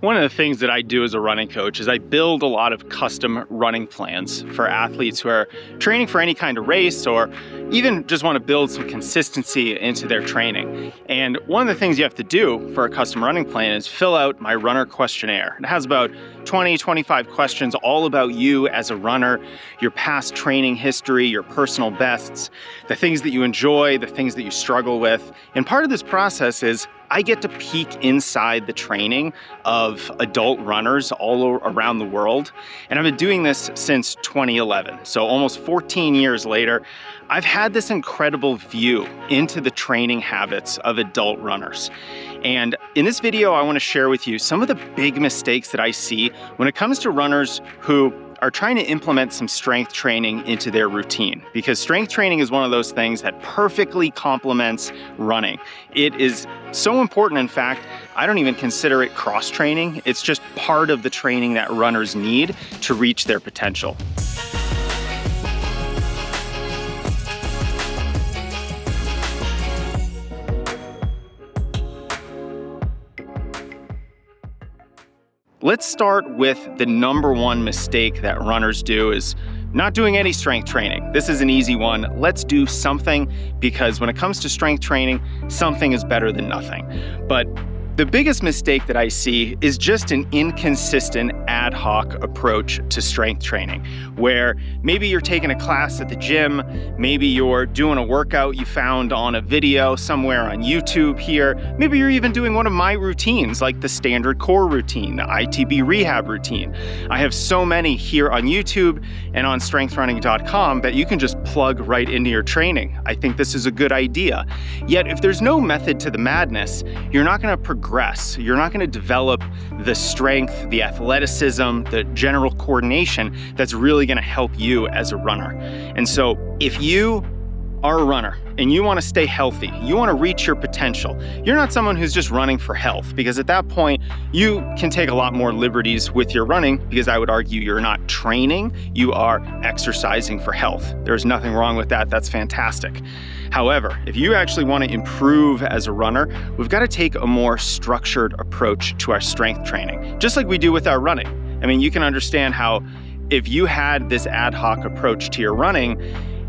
One of the things that I do as a running coach is I build a lot of custom running plans for athletes who are training for any kind of race or even just want to build some consistency into their training. And one of the things you have to do for a custom running plan is fill out my runner questionnaire. It has about 20-25 questions all about you as a runner, your past training history, your personal bests, the things that you enjoy, the things that you struggle with. And part of this process is I get to peek inside the training of adult runners all around the world. And I've been doing this since 2011. So almost 14 years later, I've had this incredible view into the training habits of adult runners. And in this video, I want to share with you some of the big mistakes that I see when it comes to runners who are trying to implement some strength training into their routine, because strength training is one of those things that perfectly complements running. It is so important, in fact, I don't even consider it cross training. It's just part of the training that runners need to reach their potential. Let's start with the number one mistake that runners do is not doing any strength training. This is an easy one. Let's do something, because when it comes to strength training, something is better than nothing. But the biggest mistake that I see is just an inconsistent ad hoc approach to strength training, where maybe you're taking a class at the gym, maybe you're doing a workout you found on a video somewhere on YouTube here, maybe you're even doing one of my routines like the standard core routine, the ITB rehab routine. I have so many here on YouTube and on strengthrunning.com that you can just plug right into your training. I think this is a good idea. Yet if there's no method to the madness, you're not going to progress. You're not going to develop the strength, the athleticism, the general coordination that's really going to help you as a runner. And so if you are a runner and you want to stay healthy, you want to reach your potential, you're not someone who's just running for health, because at that point you can take a lot more liberties with your running, because I would argue you're not training, you are exercising for health. There's nothing wrong with that. That's fantastic. However, if you actually want to improve as a runner, we've got to take a more structured approach to our strength training, just like we do with our running. I mean, you can understand how if you had this ad hoc approach to your running,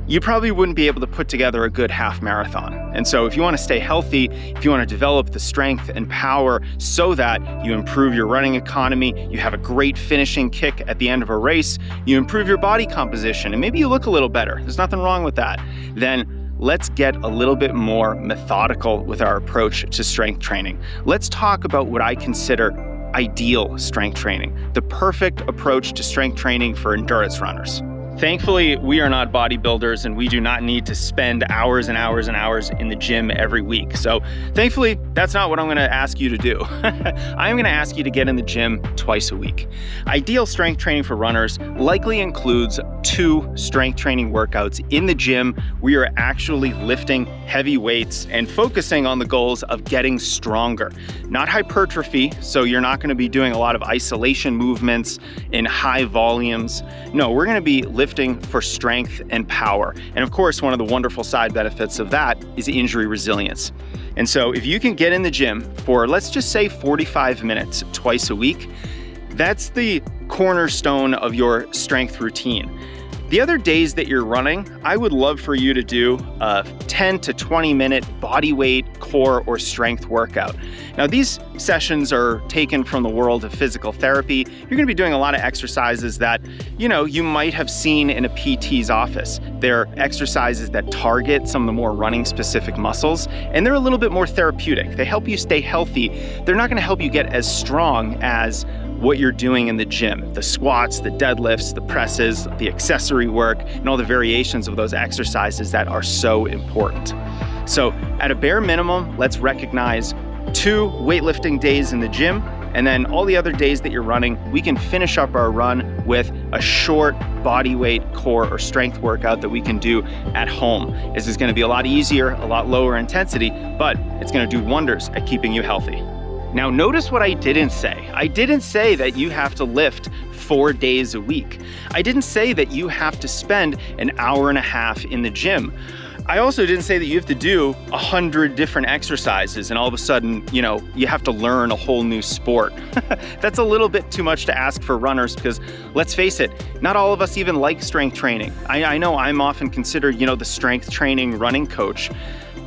you probably wouldn't be able to put together a good half marathon. And so if you want to stay healthy, if you want to develop the strength and power so that you improve your running economy, you have a great finishing kick at the end of a race, you improve your body composition, and maybe you look a little better, there's nothing wrong with that, then let's get a little bit more methodical with our approach to strength training. Let's talk about what I consider ideal strength training, the perfect approach to strength training for endurance runners. Thankfully, we are not bodybuilders and we do not need to spend hours and hours and hours in the gym every week. So thankfully, that's not what I'm going to ask you to do. I'm going to ask you to get in the gym twice a week. Ideal strength training for runners likely includes 2 strength training workouts in the gym. We are actually lifting heavy weights and focusing on the goals of getting stronger, not hypertrophy. So you're not going to be doing a lot of isolation movements in high volumes. No, we're going to be lifting for strength and power. And of course, one of the wonderful side benefits of that is injury resilience. And so if you can get in the gym for, let's just say 45 minutes twice a week, that's the cornerstone of your strength routine. The other days that you're running, I would love for you to do a 10 to 20 minute body weight, core, or strength workout. Now, these sessions are taken from the world of physical therapy. You're going to be doing a lot of exercises that, you might have seen in a PT's office. They're exercises that target some of the more running specific muscles, and they're a little bit more therapeutic. They help you stay healthy. They're not going to help you get as strong as what you're doing in the gym, the squats, the deadlifts, the presses, the accessory work, and all the variations of those exercises that are so important. So at a bare minimum, let's recognize 2 weightlifting days in the gym, and then all the other days that you're running, we can finish up our run with a short body weight, core, or strength workout that we can do at home. This is going to be a lot easier, a lot lower intensity, but it's going to do wonders at keeping you healthy. Now, notice what I didn't say. I didn't say that you have to lift 4 days a week. I didn't say that you have to spend an hour and a half in the gym. I also didn't say that you have to do 100 different exercises and all of a sudden, you have to learn a whole new sport. That's a little bit too much to ask for runners because let's face it, not all of us even like strength training. I know I'm often considered, the strength training running coach,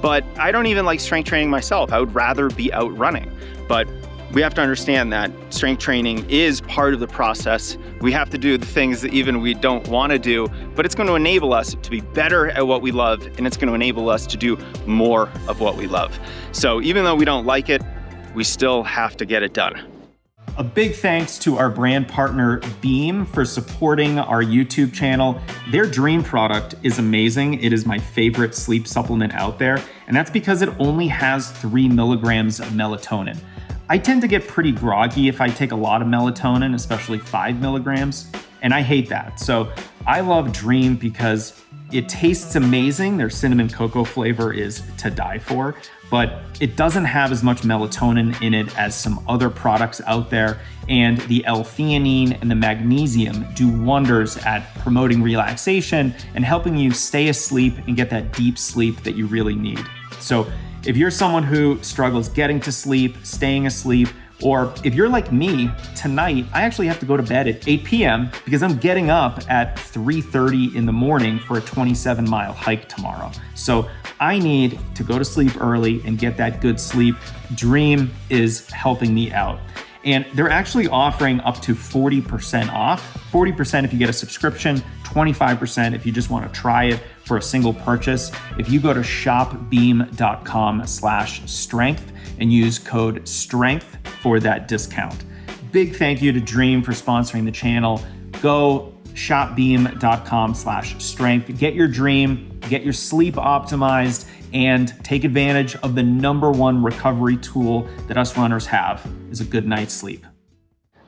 but I don't even like strength training myself. I would rather be out running. But we have to understand that strength training is part of the process. We have to do the things that even we don't want to do, but it's going to enable us to be better at what we love, and it's going to enable us to do more of what we love. So even though we don't like it, we still have to get it done. A big thanks to our brand partner, Beam, for supporting our YouTube channel. Their Dream product is amazing. It is my favorite sleep supplement out there, and that's because it only has 3 milligrams of melatonin. I tend to get pretty groggy if I take a lot of melatonin, especially 5 milligrams, and I hate that. So I love Dream because it tastes amazing. Their cinnamon cocoa flavor is to die for, but it doesn't have as much melatonin in it as some other products out there. And the L-theanine and the magnesium do wonders at promoting relaxation and helping you stay asleep and get that deep sleep that you really need. So if you're someone who struggles getting to sleep, staying asleep, or if you're like me, tonight, I actually have to go to bed at 8 p.m. because I'm getting up at 3:30 in the morning for a 27-mile hike tomorrow. So I need to go to sleep early and get that good sleep. Dream is helping me out. And they're actually offering up to 40% off. 40% if you get a subscription, 25% if you just want to try it for a single purchase. If you go to shopbeam.com/strength and use code STRENGTH for that discount. Big thank you to Dream for sponsoring the channel. Go shopbeam.com/strength. Get your dream, get your sleep optimized, and take advantage of the #1 recovery tool that us runners have, is a good night's sleep.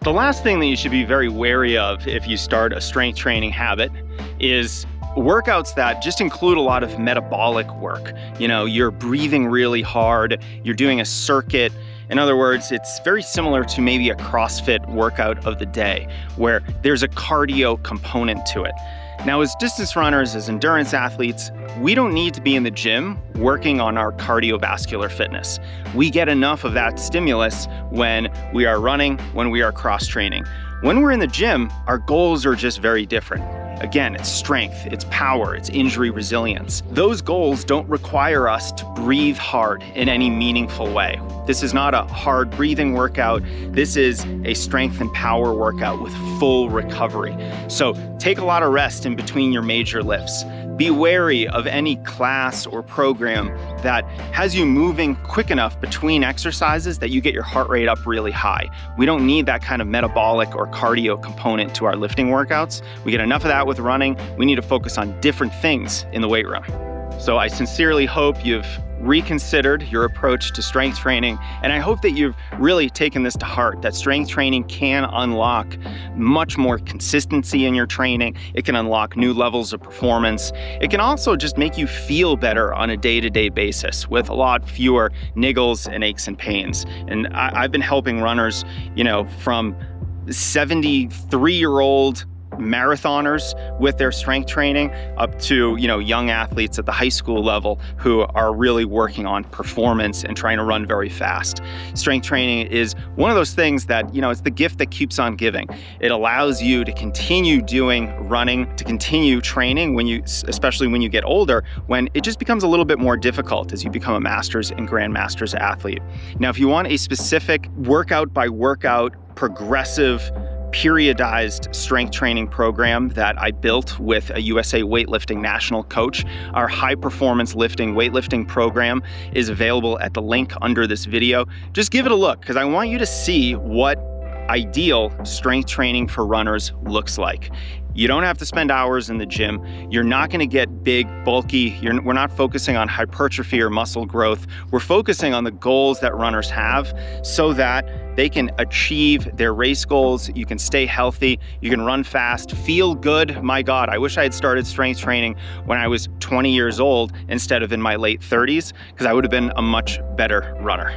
The last thing that you should be very wary of if you start a strength training habit is workouts that just include a lot of metabolic work. You're breathing really hard, you're doing a circuit. In other words, it's very similar to maybe a CrossFit workout of the day, where there's a cardio component to it. Now, as distance runners, as endurance athletes, we don't need to be in the gym working on our cardiovascular fitness. We get enough of that stimulus when we are running, when we are cross-training. When we're in the gym, our goals are just very different. Again, it's strength, it's power, it's injury resilience. Those goals don't require us to breathe hard in any meaningful way. This is not a hard breathing workout. This is a strength and power workout with full recovery. So take a lot of rest in between your major lifts. Be wary of any class or program that has you moving quick enough between exercises that you get your heart rate up really high. We don't need that kind of metabolic or cardio component to our lifting workouts. We get enough of that with running. We need to focus on different things in the weight room. So I sincerely hope you've reconsidered your approach to strength training, and I hope that you've really taken this to heart, that strength training can unlock much more consistency in your training. It can unlock new levels of performance. It can also just make you feel better on a day-to-day basis with a lot fewer niggles and aches and pains. And I've been helping runners, from 73-year-old marathoners with their strength training up to young athletes at the high school level who are really working on performance and trying to run very fast. Strength training is one of those things that it's the gift that keeps on giving. It allows you to continue doing running, to continue training especially when you get older, when it just becomes a little bit more difficult as you become a masters and grandmasters athlete. Now, if you want a specific workout by workout progressive periodized strength training program that I built with a USA weightlifting national coach, our high performance lifting weightlifting program is available at the link under this video. Just give it a look because I want you to see what ideal strength training for runners looks like. You don't have to spend hours in the gym. You're not going to get big, bulky. We're not focusing on hypertrophy or muscle growth. We're focusing on the goals that runners have so that they can achieve their race goals. You can stay healthy. You can run fast, feel good. My God, I wish I had started strength training when I was 20 years old instead of in my late 30s, because I would have been a much better runner.